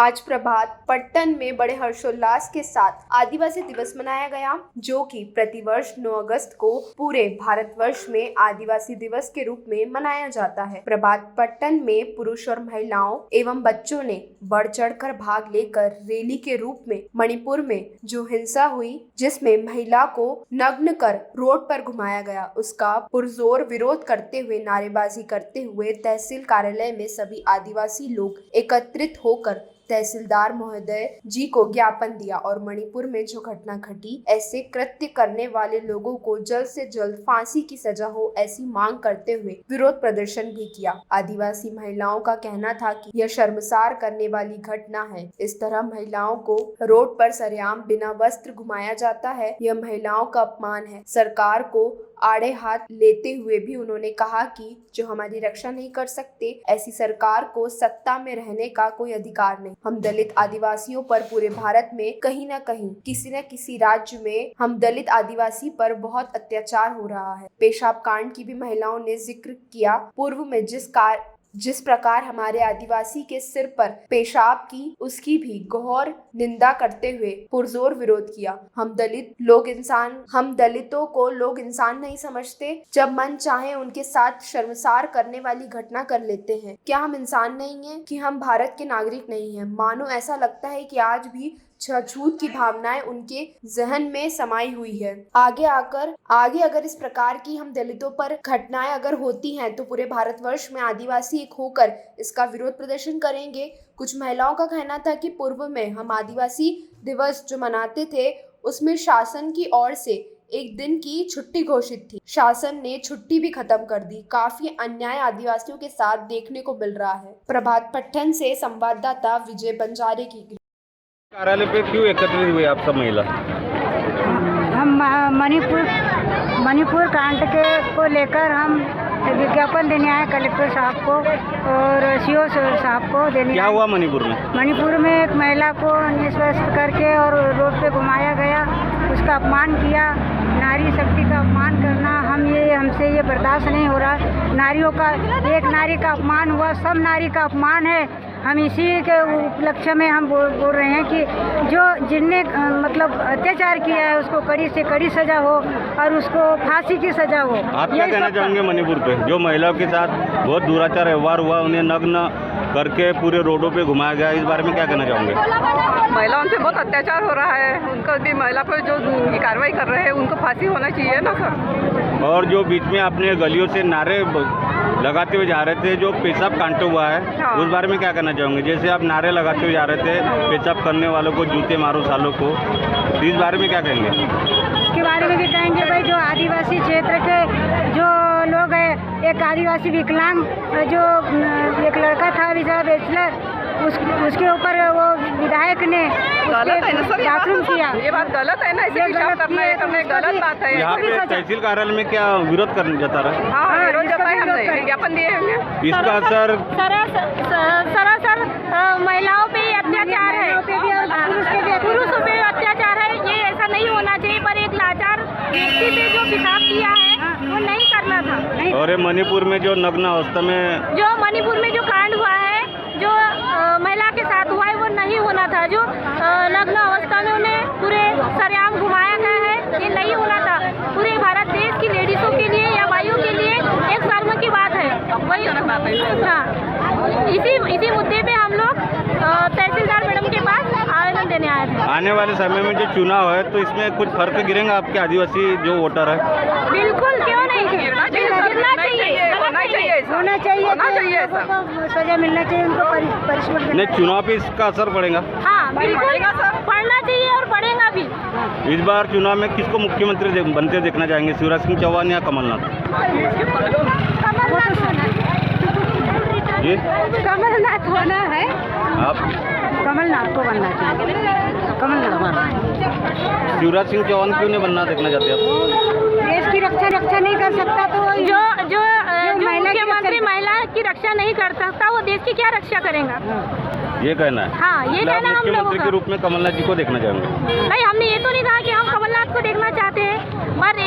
आज प्रभात पट्टन में बड़े हर्षोल्लास के साथ आदिवासी दिवस मनाया गया, जो कि प्रतिवर्ष 9 अगस्त को पूरे भारतवर्ष में आदिवासी दिवस के रूप में मनाया जाता है। प्रभात पट्टन में पुरुष और महिलाओं एवं बच्चों ने बढ़ चढ़कर भाग लेकर रैली के रूप में मणिपुर में जो हिंसा हुई, जिसमें महिला को नग्न कर रोड पर घुमाया गया, उसका पुरजोर विरोध करते हुए नारेबाजी करते हुए तहसील कार्यालय में सभी आदिवासी लोग एकत्रित होकर तहसीलदार महोदय जी को ज्ञापन दिया और मणिपुर में जो घटना घटी, ऐसे कृत्य करने वाले लोगों को जल्द से जल्द फांसी की सजा हो, ऐसी मांग करते हुए विरोध प्रदर्शन भी किया। आदिवासी महिलाओं का कहना था कि यह शर्मसार करने वाली घटना है। इस तरह महिलाओं को रोड पर सरेआम बिना वस्त्र घुमाया जाता है, यह महिलाओं का अपमान है। सरकार को आड़े हाथ लेते हुए भी उन्होंने कहा कि जो हमारी रक्षा नहीं कर सकते, ऐसी सरकार को सत्ता में रहने का कोई अधिकार नहीं। हम दलित आदिवासियों पर पूरे भारत में कहीं न कहीं किसी न किसी राज्य में हम दलित आदिवासी पर बहुत अत्याचार हो रहा है। पेशाब कांड की भी महिलाओं ने जिक्र किया। पूर्व में जिस प्रकार हमारे आदिवासी के सिर पर पेशाब की, उसकी भी घोर निंदा करते हुए पुरजोर विरोध किया। हम दलितों को लोग इंसान नहीं समझते, जब मन चाहे उनके साथ शर्मसार करने वाली घटना कर लेते हैं। क्या हम इंसान नहीं हैं कि हम भारत के नागरिक नहीं हैं? मानो ऐसा लगता है कि आज भी छूत की भावनाएं उनके जहन में समाई हुई है। आगे अगर इस प्रकार की हम दलितों पर घटनाएं अगर होती हैं, तो पूरे भारतवर्ष में आदिवासी एक होकर इसका विरोध प्रदर्शन करेंगे। कुछ महिलाओं का कहना था कि पूर्व में हम आदिवासी दिवस जो मनाते थे, उसमें शासन की ओर से एक दिन की छुट्टी घोषित थी। शासन ने छुट्टी भी खत्म कर दी। काफी अन्याय आदिवासियों के साथ देखने को मिल रहा है। प्रभात पट्टन से संवाददाता विजय बंजारे की। कार्यालय पे क्यों एकत्रित हुए आप सब महिला? हम मणिपुर कांड के को लेकर हम विज्ञापन देने आए कलेक्टर साहब को और सीओ साहब को देने। क्या हुआ मणिपुर में? मणिपुर में एक महिला को निस्वस्त करके और रोड पे घुमाया गया, उसका अपमान किया। नारी शक्ति का अपमान करना हमसे ये बर्दाश्त नहीं हो रहा। नारियों का, एक नारी का अपमान हुआ, सब नारी का अपमान है। हम इसी के उपलक्ष्य में हम बोल रहे हैं कि जिनने मतलब अत्याचार किया है, उसको कड़ी से कड़ी सजा हो और उसको फांसी की सजा हो। आप क्या कहना चाहेंगे मणिपुर पे जो महिलाओं के साथ बहुत दुराचार व्यवहार हुआ, उन्हें नग्न करके पूरे रोडों पे घुमाया गया, इस बारे में क्या कहना चाहोगे? महिलाओं से बहुत अत्याचार हो रहा है, उनको भी महिला पर जो कार्रवाई कर रहे हैं उनको फांसी होना चाहिए ना सर। और जो बीच में आपने गलियों से नारे लगाते हुए जा रहे थे, जो पेशाब कांटे हुआ है, हाँ। उस बारे में क्या कहना चाहोगे? जैसे आप नारे लगाते हुए जा रहे थे, पेशाब करने वालों को जूते मारो सालों को, इस बारे में क्या कहेंगे? इसके बारे में भी कहेंगे भाई, जो आदिवासी क्षेत्र के जो लोग हैं, एक आदिवासी विकलांग जो एक लड़का था बेचारा बैचलर, उसके ऊपर वो विधायक ने बाथरूम किया। ये बात गलत है ना, इसे पेशाब करना है गलत बात है। यहाँ पे तहसील कार्यालय में क्या विरोध करने जाता रहा? हाँ, विरोध जताए हमने, विज्ञापन दिए हमने। इसका असर सरासर महिलाओं पे अत्याचार है, पुरुषों पे अत्याचार है। ये ऐसा नहीं होना चाहिए, पर एक लाचार व्यक्ति पे जो पेशाब किया है वो नहीं करना था। और मणिपुर में जो नग्न अवस्था में मणिपुर में जो कांड हुआ है, जो महिला के साथ हुआ है, वो नहीं होना था। जो नग्न अवस्था में उन्हें पूरे सरेआम घुमाया गया है, ये नहीं होना था। पूरे भारत देश की लेडीजों के लिए या भाइयों के लिए एक शर्म की बात है। वही हाँ, इसी मुद्दे पे हम लोग तहसीलदार मैडम के पास आवेदन देने आए थे। आने वाले समय में जो चुनाव है, तो इसमें कुछ फर्क गिरेगा आपके आदिवासी जो वोटर है? बिल्कुल, क्यों नहीं गिरना चाहिए, होना चाहिए, सजा मिलना चाहिए उनको, पनिशमेंट नहीं, चुनाव पे इसका असर पड़ेगा? हाँ, बिल्कुल पढ़ना चाहिए और पढ़ेगा भी। इस बार चुनाव में किसको मुख्यमंत्री बनते देखना चाहेंगे, शिवराज सिंह चौहान या कमलनाथ? जी, कमलनाथ होना है। आप कमलनाथ को बनना चाहिए, कमलनाथ। शिवराज सिंह चौहान क्यों नहीं बनना देखना चाहते आप? देश की रक्षा नहीं कर सकता, तो जो मुख्यमंत्री महिला की रक्षा नहीं कर सकता, वो देश की क्या रक्षा करेगा? ये कहना है। हाँ, ये कहना हम लोगों मुख्यमंत्री का। के रूप में कमलनाथ जी को देखना चाहेंगे? नहीं, हमने ये तो नहीं कहा कि हम कमलनाथ को देखना चाहते हैं, पर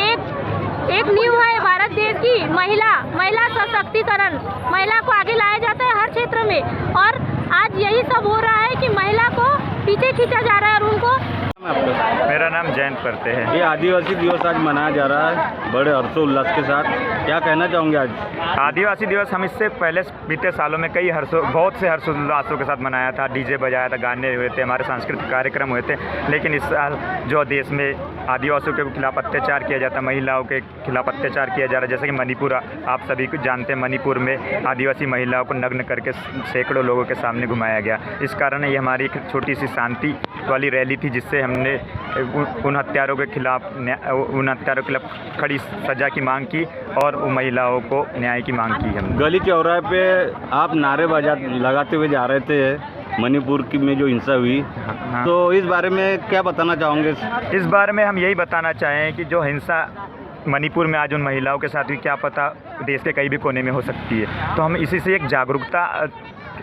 एक नींव है भारत देश की महिला सशक्तिकरण। महिला को आगे लाया जाता है हर क्षेत्र में, और आज यही सब हो रहा है कि महिला खींचा जा रहा है और उनको आपका मेरा नाम जयंत करते हैं। ये आदिवासी दिवस आज मनाया जा रहा है बड़े हर्षोल्लास के साथ, क्या कहना चाहोगे आज? आदिवासी दिवस हम इससे पहले बीते सालों में बहुत से हर्षोल्लासों के साथ मनाया था। डीजे बजाया था, गाने हुए थे, हमारे सांस्कृतिक कार्यक्रम हुए थे। लेकिन इस साल जो देश में आदिवासियों के खिलाफ अत्याचार किया जाता है, महिलाओं के खिलाफ अत्याचार किया जा रहा है, जैसे कि मणिपुर आप सभी को जानते हैं, मणिपुर में आदिवासी महिलाओं को नग्न करके सैकड़ों लोगों के सामने घुमाया गया। इस कारण ये हमारी एक छोटी सी शांति वाली रैली थी, जिससे हमने उन हत्यारों के खिलाफ खड़ी सज़ा की मांग की और उन महिलाओं को न्याय की मांग की। हमने गली चौराहे पे आप नारे लगाते हुए जा रहे थे मणिपुर की में जो हिंसा हुई, हाँ। तो इस बारे में क्या बताना चाहोगे? इस बारे में हम यही बताना चाहें कि जो हिंसा मणिपुर में आज उन महिलाओं के साथ हुई, क्या पता देश के कई भी कोने में हो सकती है। तो हम इसी से एक जागरूकता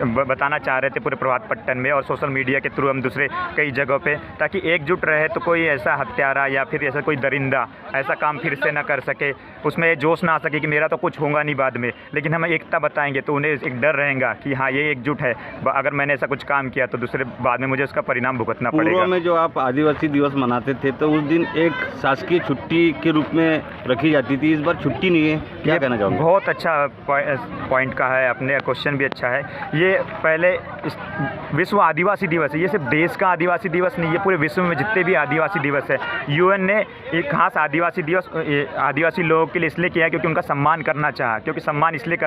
बताना चाह रहे थे पूरे प्रभात पट्टन में और सोशल मीडिया के थ्रू हम दूसरे कई जगहों पे, ताकि एकजुट रहे, तो कोई ऐसा हत्यारा या फिर ऐसा कोई दरिंदा ऐसा काम फिर से ना कर सके, उसमें जोश ना आ सके कि मेरा तो कुछ होगा नहीं बाद में। लेकिन हम एकता बताएंगे तो उन्हें एक डर रहेगा कि हाँ ये एकजुट है, अगर मैंने ऐसा कुछ काम किया तो दूसरे बाद में मुझे उसका परिणाम भुगतना पड़ेगा। पूर्व में जो आप आदिवासी दिवस मनाते थे तो उस दिन एक शासकीय छुट्टी के रूप में रखी जाती थी, इस बार छुट्टी नहीं है, क्या कहना चाहोगे? बहुत अच्छा पॉइंट का है, अपने क्वेश्चन भी अच्छा है। ये पहले विश्व आदिवासी दिवस है, ये सिर्फ देश का आदिवासी दिवस नहीं, ये पूरे विश्व में जितने भी आदिवासी दिवस है, यूएन ने एक खास आदिवासी दिवस आदिवासी लोगों के लिए इसलिए किया है क्योंकि उनका सम्मान करना चाहा, क्योंकि सम्मान इसलिए